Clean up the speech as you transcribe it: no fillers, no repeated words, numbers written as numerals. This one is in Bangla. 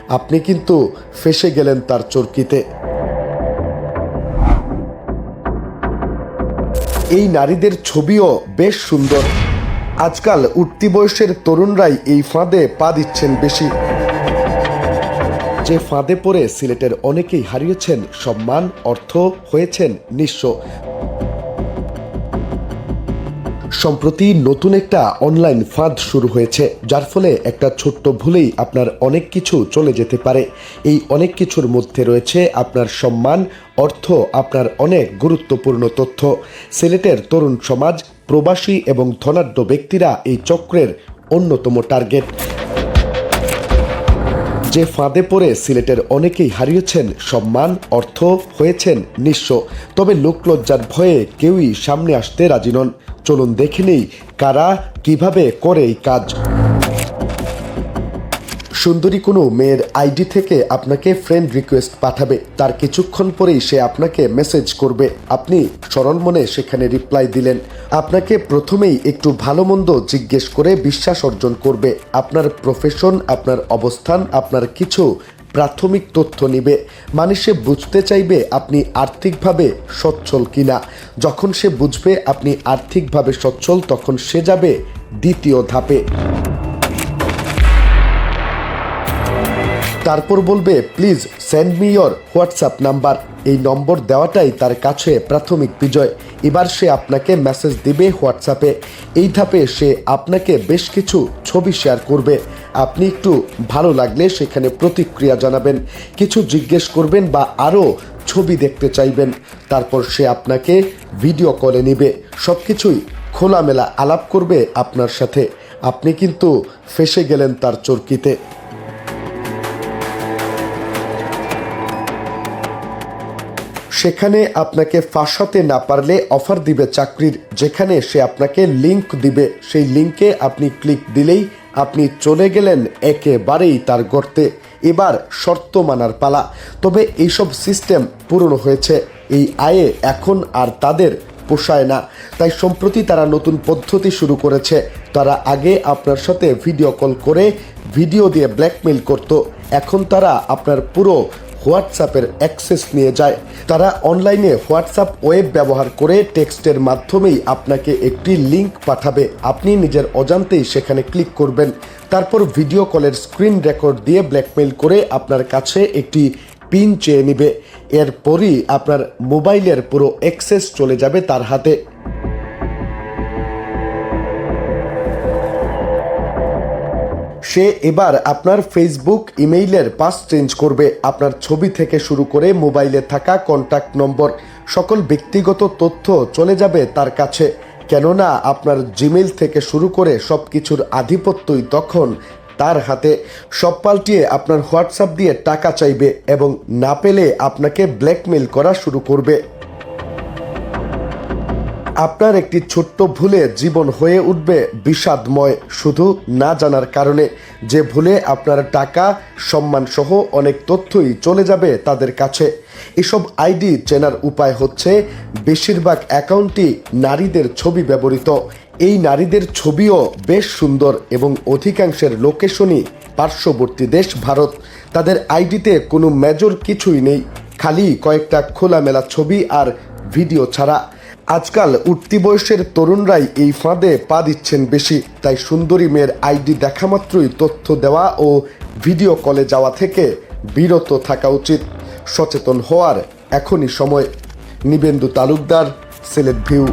আপনি কিন্তু ফেঁসে গেলেন তার চরকিতে। এই নারীদের ছবিও বেশ সুন্দর। আজকাল উঠতি বয়সের তরুণরাই এই ফাঁদে পা দিচ্ছেন বেশি। যে ফাঁদে পড়ে সিলেটের অনেকেই হারিয়েছেন সম্মান, অর্থ, হয়েছেন নিঃস্ব। সম্প্রতি নতুন একটা অনলাইন ফাঁদ শুরু হয়েছে, যার ফলে একটা ছোট্ট ভুলেই আপনার অনেক কিছু চলে যেতে পারে। এই অনেক কিছুর মধ্যে রয়েছে আপনার সম্মান, অর্থ, আপনার অনেক গুরুত্বপূর্ণ তথ্য। সিলেটের তরুণ সমাজ, প্রবাসী এবং ধনাঢ্য ব্যক্তিরা এই চক্রের অন্যতম টার্গেট। যে ফাঁদে পড়ে সিলেটের অনেকেই হারিয়েছেন সম্মান, অর্থ, হয়েছেন নিঃস্ব। তবে লোকলজ্জার ভয়ে কেউই সামনে আসতে রাজি নন। চলুন দেখে নেই কারা কিভাবে করে এই কাজ। সুন্দরী কোনো মেয়ের আইডি থেকে আপনাকে ফ্রেন্ড রিকোয়েস্ট পাঠাবে। তার কিছুক্ষণ পরেই সে আপনাকে মেসেজ করবে। আপনি সরল মনে সেখানে রিপ্লাই দিলেন। আপনাকে প্রথমেই একটু ভালো মন্দ জিজ্ঞেস করে বিশ্বাস অর্জন করবে। আপনার প্রফেশন, আপনার অবস্থান, আপনার কিছু প্রাথমিক তথ্য নিবে। মানে সে বুঝতে চাইবে আপনি আর্থিকভাবে সচ্ছল কিনা। যখন সে বুঝবে আপনি আর্থিকভাবে সচ্ছল, তখন সে যাবে দ্বিতীয় ধাপে। তারপর বলবে, please send me your WhatsApp number. এই নম্বর দেওয়াটাই তার কাছে প্রাথমিক বিজয়। এবার সে আপনাকে মেসেজ দিবে হোয়াটসঅ্যাপে। এই ধাপে সে আপনাকে বেশ কিছু ছবি শেয়ার করবে। আপনি একটু ভালো লাগলে সেখানে প্রতিক্রিয়া জানাবেন, কিছু জিজ্ঞেস করবেন বা আরও ছবি দেখতে চাইবেন। তারপর সে আপনাকে ভিডিও কলে নেবে, সব কিছুই খোলামেলা আলাপ করবে আপনার সাথে। আপনি কিন্তু ফেঁসে গেলেন তার চরকিতে। সেখানে আপনাকে ফাঁসাতে না পারলে অফার দিবে চাকরির, যেখানে সে আপনাকে লিংক দিবে। সেই লিংকে আপনি ক্লিক দিলেই আপনি চলে গেলেন একেবারেই তার গর্তে। এবার শর্ত মানার পালা। তবে এইসব সিস্টেম পুরনো হয়েছে, এই আয়ে এখন আর তাদের পোষায় না। তাই সম্প্রতি তারা নতুন পদ্ধতি শুরু করেছে। তারা আগে আপনার সাথে ভিডিও কল করে ভিডিও দিয়ে ব্ল্যাকমেইল করত। এখন তারা আপনার পুরো হোয়াটসঅ্যাপের অ্যাক্সেস নিয়ে যায়। তারা অনলাইনে হোয়াটসঅ্যাপ ওয়েব ব্যবহার করে টেক্সটের মাধ্যমেই আপনাকে একটি লিংক পাঠাবে। আপনি নিজের অজান্তেই সেখানে ক্লিক করবেন। তারপর ভিডিও কলের স্ক্রিন রেকর্ড দিয়ে ব্ল্যাকমেইল করে আপনার কাছে একটি পিন চেয়ে নেবে। এরপরই আপনার মোবাইলের পুরো অ্যাক্সেস চলে যাবে তার হাতে। সে এবার আপনার ফেসবুক, ইমেইলের পাস চেঞ্জ করবে। আপনার ছবি থেকে শুরু করে মোবাইলে থাকা কন্ট্যাক্ট নম্বর, সকল ব্যক্তিগত তথ্য চলে যাবে তার কাছে। কেননা আপনার জিমেইল থেকে শুরু করে সব কিছুর আধিপত্যই তখন তার হাতে। সব পাল্টিয়ে আপনার হোয়াটসঅ্যাপ দিয়ে টাকা চাইবে এবং না পেলে আপনাকে ব্ল্যাকমেইল করা শুরু করবে। আপনার একটি ছোট্ট ভুলে জীবন হয়ে উঠবে বিষাদময়, শুধু না জানার কারণে। যে ভুলে আপনার টাকা, সম্মান সহ অনেক তথ্যই চলে যাবে তাদের কাছে। এসব আইডি চেনার উপায় হচ্ছে, বেশিরভাগ অ্যাকাউন্টই নারীদের ছবি ব্যবহৃত। এই নারীদের ছবিও বেশ সুন্দর এবং অধিকাংশের লোকেশনই পার্শ্ববর্তী দেশ ভারত। তাদের আইডিতে কোনো মেজর কিছুই নেই, খালি কয়েকটা খোলামেলা ছবি আর ভিডিও ছাড়া। আজকাল উঠতি বয়সের তরুণরাই এই ফাঁদে পা দিচ্ছেন বেশি। তাই সুন্দরী মেয়ের আইডি দেখা মাত্রই তথ্য দেওয়া ও ভিডিও কলে যাওয়া থেকে বিরত থাকা উচিত। সচেতন হওয়ার এখনই সময়। নিবেন্দু তালুকদার, সিলেট ভিউ।